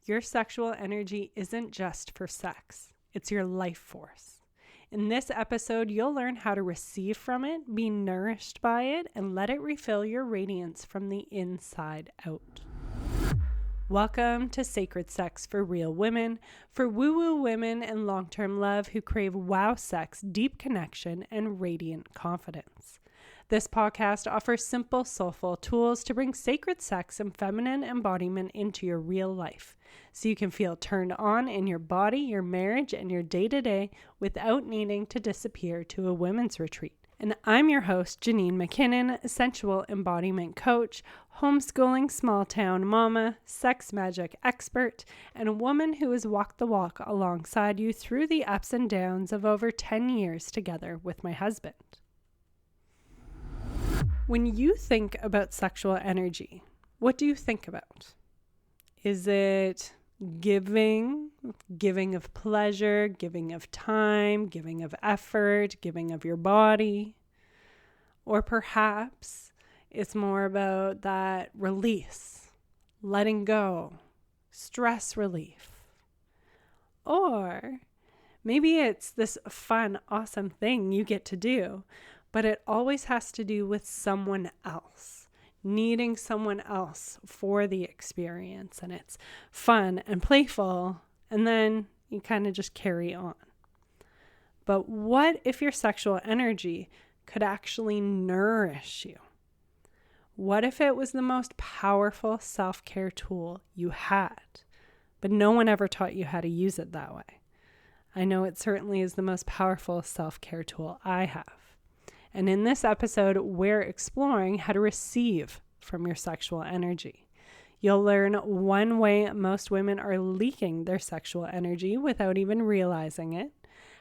Your sexual energy isn't just for sex, it's your life force. In this episode, you'll learn how to receive from it, be nourished by it, and let it refill your radiance from the inside out. Welcome to Sacred Sex for Real Women, for woo-woo women and long-term love who crave wow sex, deep connection, and radiant confidence. This podcast offers simple, soulful tools to bring sacred sex and feminine embodiment into your real life, so you can feel turned on in your body, your marriage, and your day-to-day without needing to disappear to a women's retreat. And I'm your host, Janine McKinnon, sensual embodiment coach, homeschooling small-town mama, sex magic expert, and a woman who has walked the walk alongside you through the ups and downs of over 10 years together with my husband. When you think about sexual energy, what do you think about? Is it giving of pleasure, giving of time, giving of effort, giving of your body? Or perhaps it's more about that release, letting go, stress relief. Or maybe it's this fun, awesome thing you get to do, but it always has to do with someone else, needing someone else for the experience. And it's fun and playful, and then you kind of just carry on. But what if your sexual energy could actually nourish you? What if it was the most powerful self-care tool you had, but no one ever taught you how to use it that way? I know it certainly is the most powerful self-care tool I have. And in this episode, we're exploring how to receive from your sexual energy. You'll learn one way most women are leaking their sexual energy without even realizing it,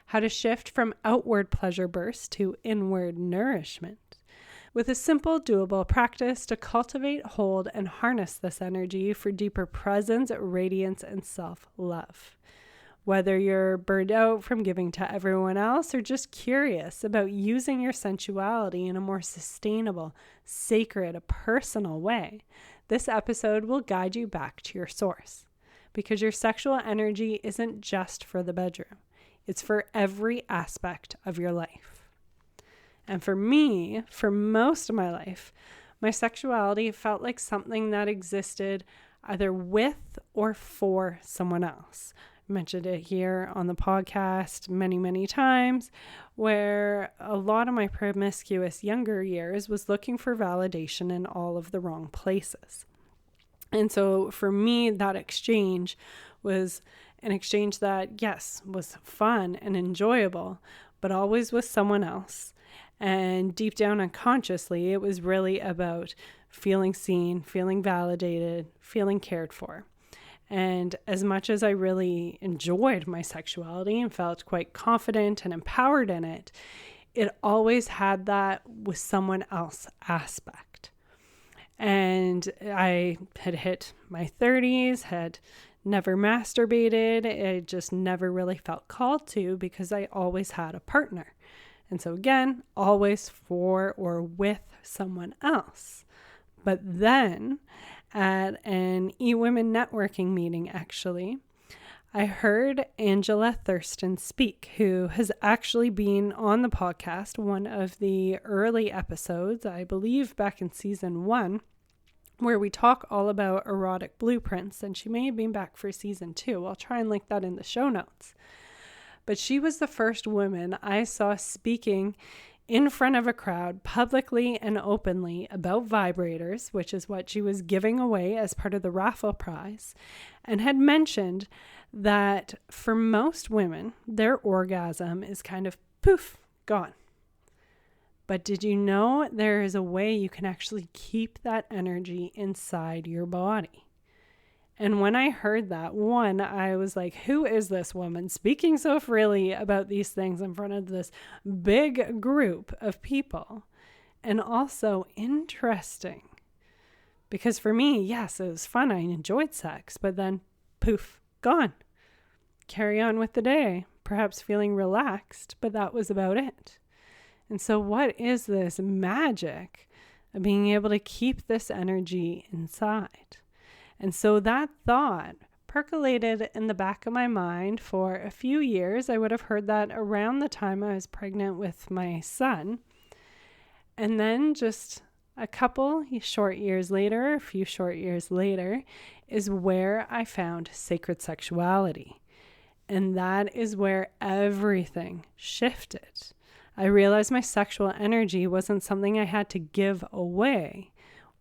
how to shift from outward pleasure bursts to inward nourishment, with a simple, doable practice to cultivate, hold, and harness this energy for deeper presence, radiance, and self-love. Whether you're burned out from giving to everyone else or just curious about using your sensuality in a more sustainable, sacred, personal way, this episode will guide you back to your source. Because your sexual energy isn't just for the bedroom. It's for every aspect of your life. And for me, for most of my life, my sexuality felt like something that existed either with or for someone else. Mentioned it here on the podcast many, many times, where a lot of my promiscuous younger years was looking for validation in all of the wrong places. And so for me, that exchange was an exchange that, yes, was fun and enjoyable, but always with someone else. And deep down unconsciously, it was really about feeling seen, feeling validated, feeling cared for. And as much as I really enjoyed my sexuality and felt quite confident and empowered in it, it always had that with someone else aspect. And I had hit my 30s, had never masturbated. I just never really felt called to because I always had a partner. And so again, always for or with someone else. But then at an eWomen networking meeting, actually, I heard Angela Thurston speak, who has actually been on the podcast, one of the early episodes, I believe back in season 1, where we talk all about erotic blueprints, and she may have been back for season 2. I'll try and link that in the show notes. But she was the first woman I saw speaking in front of a crowd publicly and openly about vibrators, which is what she was giving away as part of the raffle prize, and had mentioned that for most women, their orgasm is kind of poof, gone. But did you know there is a way you can actually keep that energy inside your body? And when I heard that, one, I was like, who is this woman speaking so freely about these things in front of this big group of people? And also interesting. Because for me, yes, it was fun. I enjoyed sex, but then poof, gone. Carry on with the day, perhaps feeling relaxed, but that was about it. And so what is this magic of being able to keep this energy inside? And so that thought percolated in the back of my mind for a few years. I would have heard that around the time I was pregnant with my son. And then just a few short years later, is where I found sacred sexuality. And that is where everything shifted. I realized my sexual energy wasn't something I had to give away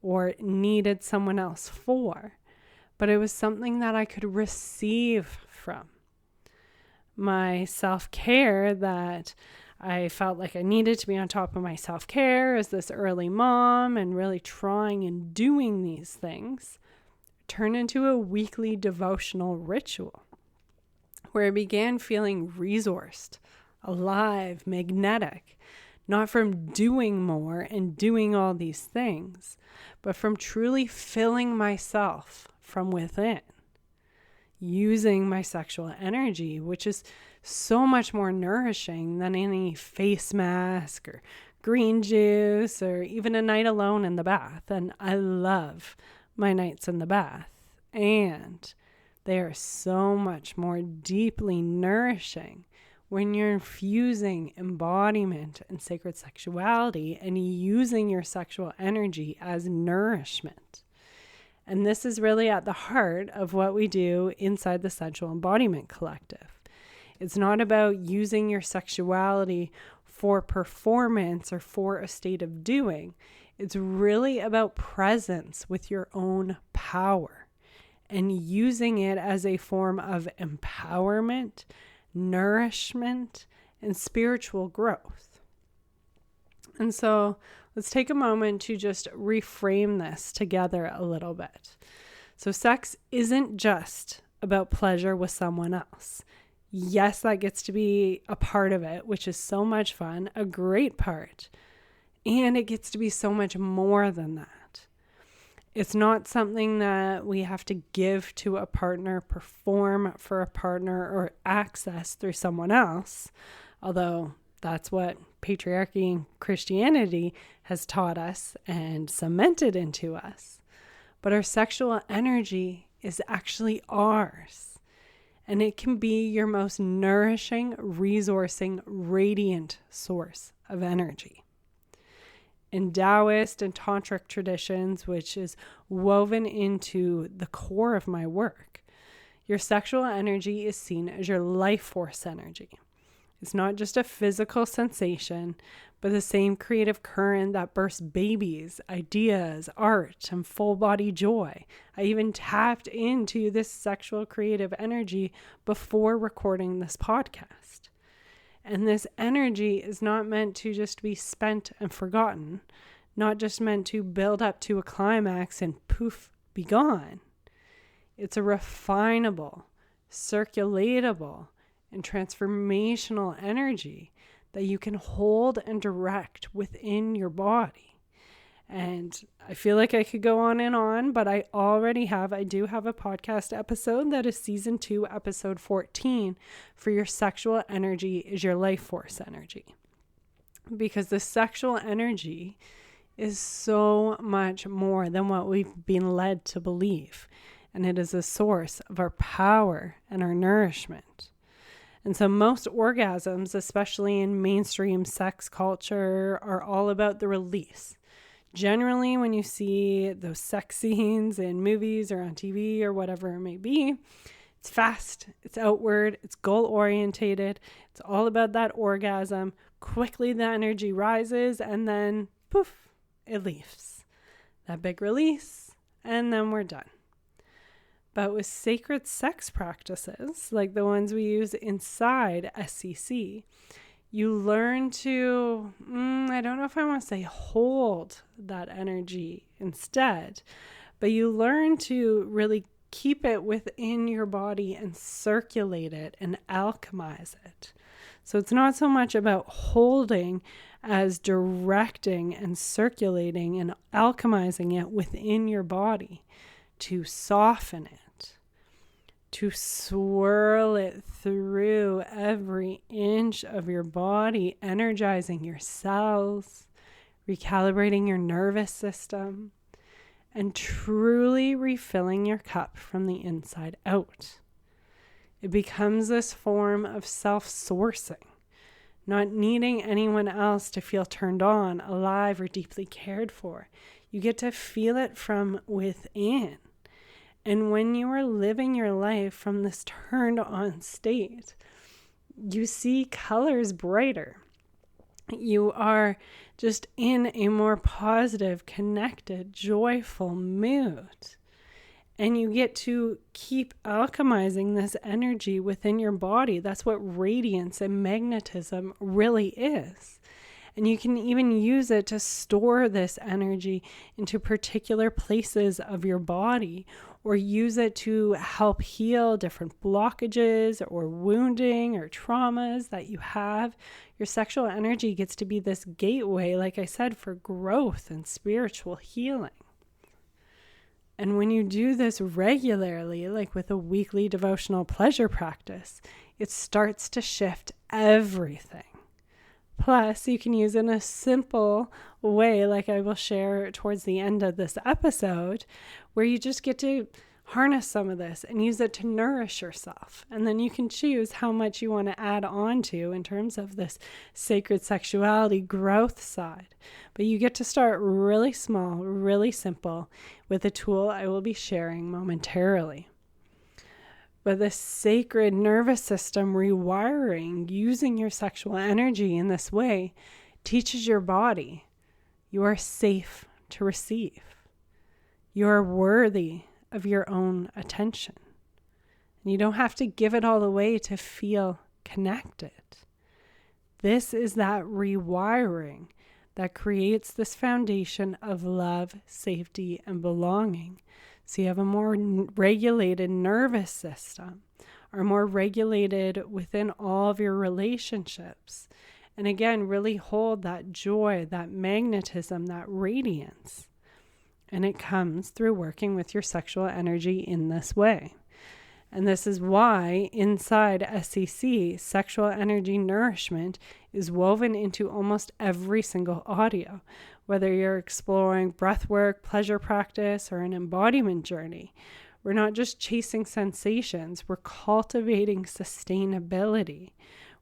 or needed someone else for, but it was something that I could receive from. My self-care, that I felt like I needed to be on top of my self-care as this early mom and really trying and doing these things, turned into a weekly devotional ritual where I began feeling resourced, alive, magnetic, not from doing more and doing all these things, but from truly filling myself from within, using my sexual energy, which is so much more nourishing than any face mask or green juice or even a night alone in the bath. And I love my nights in the bath, and they are so much more deeply nourishing when you're infusing embodiment and sacred sexuality and using your sexual energy as nourishment. And this is really at the heart of what we do inside the Sensual Embodiment Collective. It's not about using your sexuality for performance or for a state of doing. It's really about presence with your own power and using it as a form of empowerment, nourishment, and spiritual growth. And so let's take a moment to just reframe this together a little bit. So sex isn't just about pleasure with someone else. Yes, that gets to be a part of it, which is so much fun, a great part. And it gets to be so much more than that. It's not something that we have to give to a partner, perform for a partner, or access through someone else, although that's what patriarchy and Christianity has taught us and cemented into us. But our sexual energy is actually ours, and it can be your most nourishing, resourcing, radiant source of energy. In Taoist and Tantric traditions, which is woven into the core of my work, your sexual energy is seen as your life force energy. It's not just a physical sensation, but the same creative current that bursts babies, ideas, art, and full body joy. I even tapped into this sexual creative energy before recording this podcast. And this energy is not meant to just be spent and forgotten, not just meant to build up to a climax and poof, be gone. It's a refinable, circulatable, and transformational energy that you can hold and direct within your body. And I feel like I could go on, but I do have a podcast episode that is season 2, episode 14, for your sexual energy is your life force energy. Because the sexual energy is so much more than what we've been led to believe. And it is a source of our power and our nourishment. And so most orgasms, especially in mainstream sex culture, are all about the release. Generally, when you see those sex scenes in movies or on TV or whatever it may be, it's fast, it's outward, it's goal-orientated, it's all about that orgasm. Quickly the energy rises and then poof, it leaves. That big release, and then we're done. But with sacred sex practices, like the ones we use inside SCC, you learn to, I don't know if I want to say hold that energy instead, but you learn to really keep it within your body and circulate it and alchemize it. So it's not so much about holding as directing and circulating and alchemizing it within your body to soften it, to swirl it through every inch of your body, energizing your cells, recalibrating your nervous system, and truly refilling your cup from the inside out. It becomes this form of self-sourcing, not needing anyone else to feel turned on, alive, or deeply cared for. You get to feel it from within. And when you are living your life from this turned on state, you see colors brighter. You are just in a more positive, connected, joyful mood. And you get to keep alchemizing this energy within your body. That's what radiance and magnetism really is. And you can even use it to store this energy into particular places of your body, or use it to help heal different blockages or wounding or traumas that you have. Your sexual energy gets to be this gateway, like I said, for growth and spiritual healing. And when you do this regularly, like with a weekly devotional pleasure practice, it starts to shift everything. Plus, you can use it in a simple way, like I will share towards the end of this episode, where you just get to harness some of this and use it to nourish yourself. And then you can choose how much you want to add on to in terms of this sacred sexuality growth side. But you get to start really small, really simple with a tool I will be sharing momentarily. But the sacred nervous system rewiring, using your sexual energy in this way, teaches your body you are safe to receive. You are worthy of your own attention. And you don't have to give it all away to feel connected. This is that rewiring that creates this foundation of love, safety, and belonging. So you have a more regulated nervous system, or more regulated within all of your relationships. And again, really hold that joy, that magnetism, that radiance. And it comes through working with your sexual energy in this way. And this is why inside SEC, sexual energy nourishment is woven into almost every single audio, whether you're exploring breathwork, pleasure practice, or an embodiment journey. We're not just chasing sensations, we're cultivating sustainability.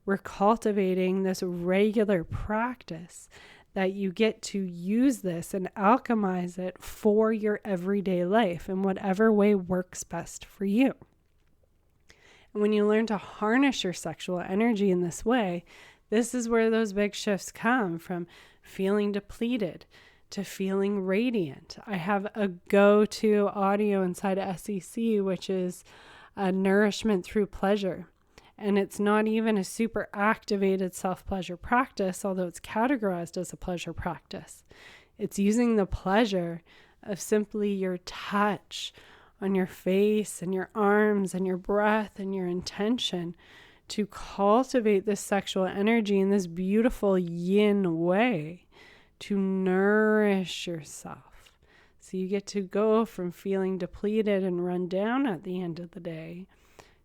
We're cultivating this regular practice that you get to use this and alchemize it for your everyday life in whatever way works best for you. And when you learn to harness your sexual energy in this way, this is where those big shifts come from feeling depleted to feeling radiant. I have a go-to audio inside of SEC, which is a nourishment through pleasure. And it's not even a super activated self-pleasure practice, although it's categorized as a pleasure practice. It's using the pleasure of simply your touch on your face and your arms and your breath and your intention to cultivate this sexual energy in this beautiful yin way to nourish yourself. So you get to go from feeling depleted and run down at the end of the day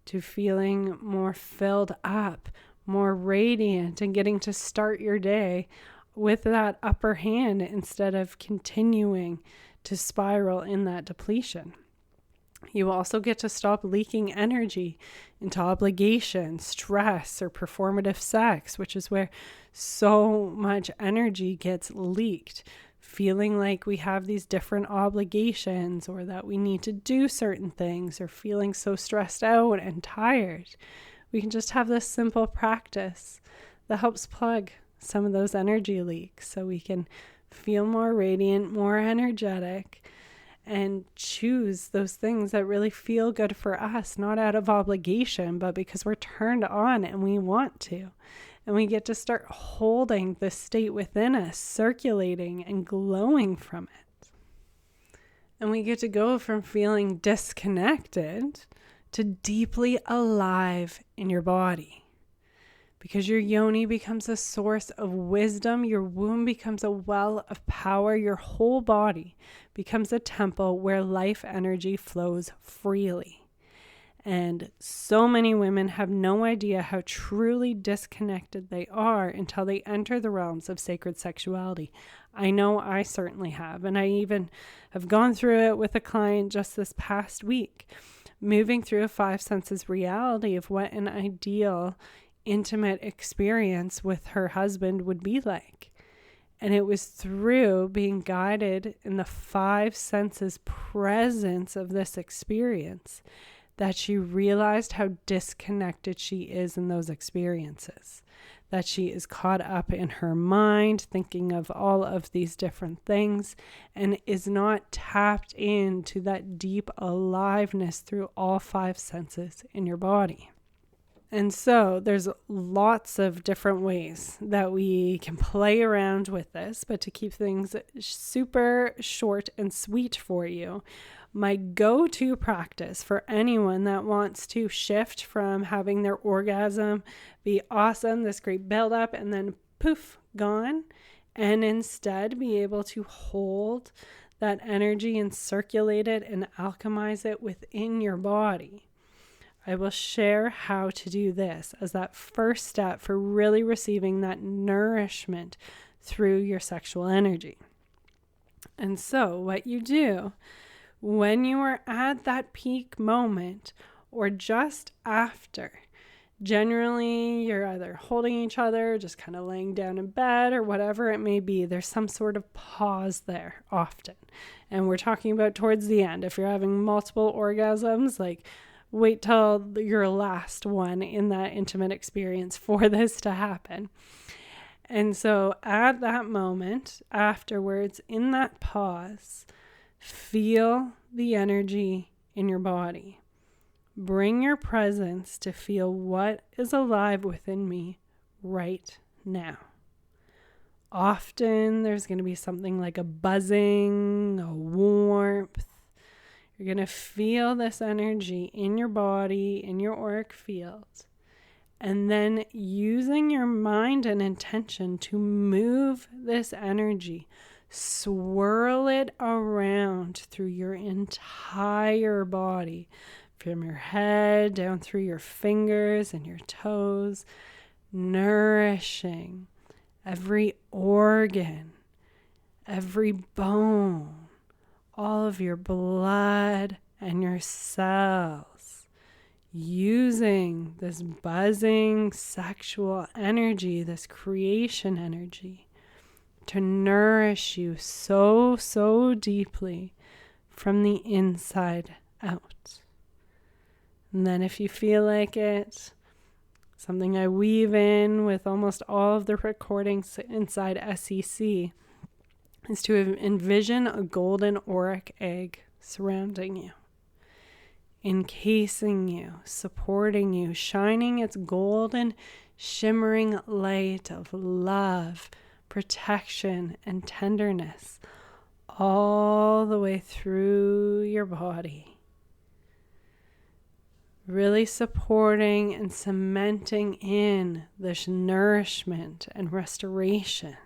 to feeling more filled up, more radiant, and getting to start your day with that upper hand instead of continuing to spiral in that depletion. You also get to stop leaking energy into obligation, stress, or performative sex, which is where so much energy gets leaked. Feeling like we have these different obligations, or that we need to do certain things, or feeling so stressed out and tired. We can just have this simple practice that helps plug some of those energy leaks so we can feel more radiant, more energetic, and choose those things that really feel good for us, not out of obligation, but because we're turned on and we want to. And we get to start holding the state within us, circulating and glowing from it. And we get to go from feeling disconnected to deeply alive in your body. Because your yoni becomes a source of wisdom, your womb becomes a well of power, your whole body becomes a temple where life energy flows freely. And so many women have no idea how truly disconnected they are until they enter the realms of sacred sexuality. I know I certainly have. And I even have gone through it with a client just this past week, moving through a 5 senses reality of what an ideal intimate experience with her husband would be like. And it was through being guided in the 5 senses presence of this experience that she realized how disconnected she is in those experiences, that she is caught up in her mind thinking of all of these different things and is not tapped into that deep aliveness through all 5 senses in your body. And so there's lots of different ways that we can play around with this, but to keep things super short and sweet for you, my go-to practice for anyone that wants to shift from having their orgasm be awesome, this great buildup, and then poof, gone, and instead be able to hold that energy and circulate it and alchemize it within your body. I will share how to do this as that first step for really receiving that nourishment through your sexual energy. And so what you do when you are at that peak moment or just after, generally you're either holding each other, just kind of laying down in bed or whatever it may be. There's some sort of pause there often. And we're talking about towards the end. If you're having multiple orgasms, like wait till your last one in that intimate experience for this to happen. And so at that moment, afterwards, in that pause, feel the energy in your body. Bring your presence to feel what is alive within me right now. Often there's going to be something like a buzzing, a warmth. You're going to feel this energy in your body, in your auric field, and then using your mind and intention to move this energy, swirl it around through your entire body, from your head down through your fingers and your toes, nourishing every organ, every bone, all of your blood and your cells, using this buzzing sexual energy, this creation energy, to nourish you so deeply from the inside out. And then if you feel like it, something I weave in with almost all of the recordings inside SEC is to envision a golden auric egg surrounding you, encasing you, supporting you, shining its golden, shimmering light of love, protection, and tenderness all the way through your body. Really supporting and cementing in this nourishment and restoration.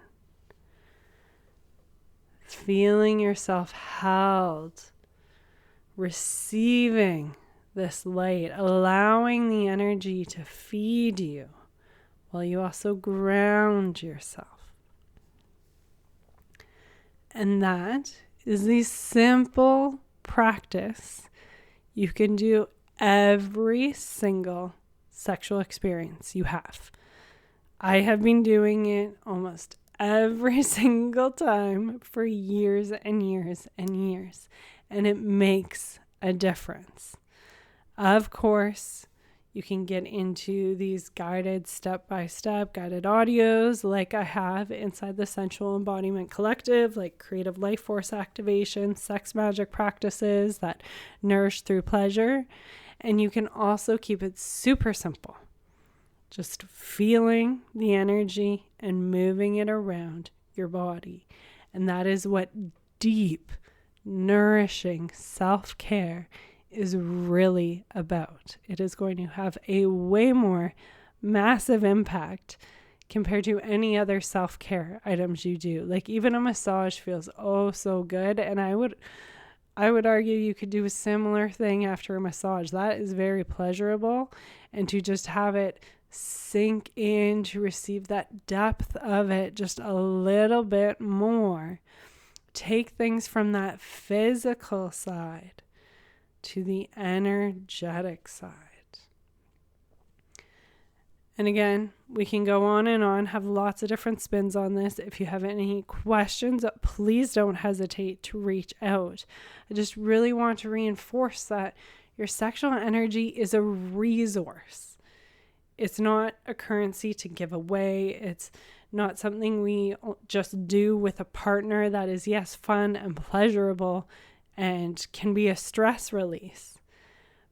Feeling yourself held, receiving this light, allowing the energy to feed you while you also ground yourself. And that is the simple practice you can do every single sexual experience you have. I have been doing it almost every single time for years and years and years, and it makes a difference. Of course, you can get into these guided step-by-step guided audios like I have inside the Sensual Embodiment Collective, like creative life force activation, sex magic practices that nourish through pleasure. And you can also keep it super simple. Just feeling the energy and moving it around your body. And that is what deep, nourishing self-care is really about. It is going to have a way more massive impact compared to any other self-care items you do. Like even a massage feels oh so good. And I would argue you could do a similar thing after a massage. That is very pleasurable. And to just have it sink in, to receive that depth of it just a little bit more. Take things from that physical side to the energetic side. And again, we can go on and on, have lots of different spins on this. If you have any questions, please don't hesitate to reach out. I just really want to reinforce that your sexual energy is a resource. It's not a currency to give away. It's not something we just do with a partner that is, yes, fun and pleasurable and can be a stress release.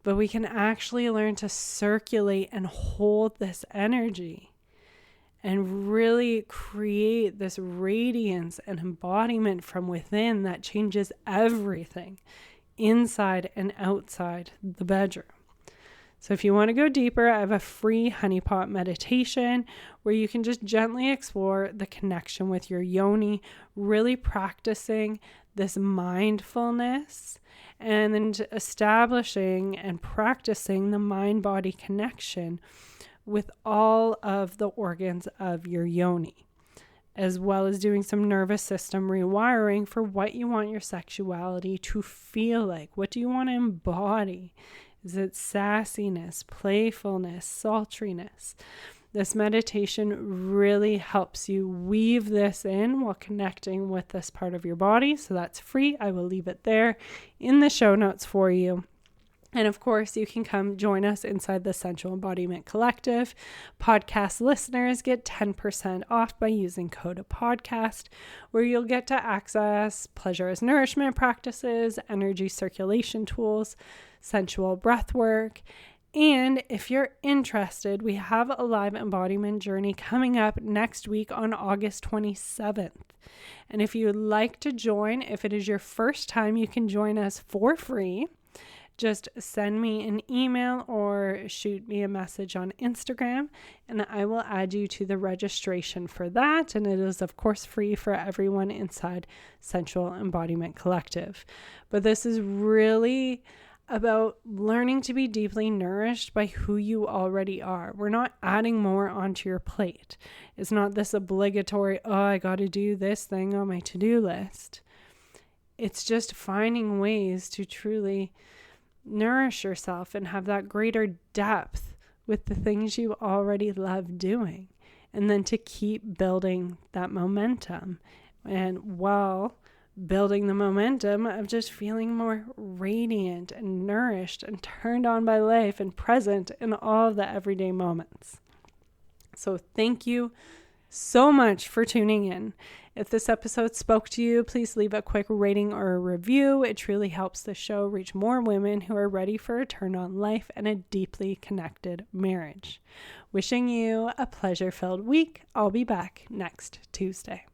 But we can actually learn to circulate and hold this energy and really create this radiance and embodiment from within that changes everything inside and outside the bedroom. So if you want to go deeper, I have a free honeypot meditation where you can just gently explore the connection with your yoni, really practicing this mindfulness and then establishing and practicing the mind-body connection with all of the organs of your yoni, as well as doing some nervous system rewiring for what you want your sexuality to feel like. What do you want to embody? Is it sassiness, playfulness, sultriness? This meditation really helps you weave this in while connecting with this part of your body. So that's free. I will leave it there in the show notes for you. And of course, you can come join us inside the Sensual Embodiment Collective. Podcast listeners get 10% off by using code podcast, where you'll get to access pleasure as nourishment practices, energy circulation tools, sensual breath work. And if you're interested, we have a live embodiment journey coming up next week on August 27th. And if you would like to join, if it is your first time, you can join us for free. Just send me an email or shoot me a message on Instagram, and I will add you to the registration for that. And it is, of course, free for everyone inside Sensual Embodiment Collective. But this is really about learning to be deeply nourished by who you already are. We're not adding more onto your plate. It's not this obligatory, I got to do this thing on my to-do list. It's just finding ways to truly nourish yourself and have that greater depth with the things you already love doing, and then to keep building that momentum. And while building the momentum of just feeling more radiant and nourished and turned on by life and present in all of the everyday moments. So thank you so much for tuning in. If this episode spoke to you, please leave a quick rating or a review. It truly helps the show reach more women who are ready for a turn-on life and a deeply connected marriage. Wishing you a pleasure-filled week. I'll be back next Tuesday.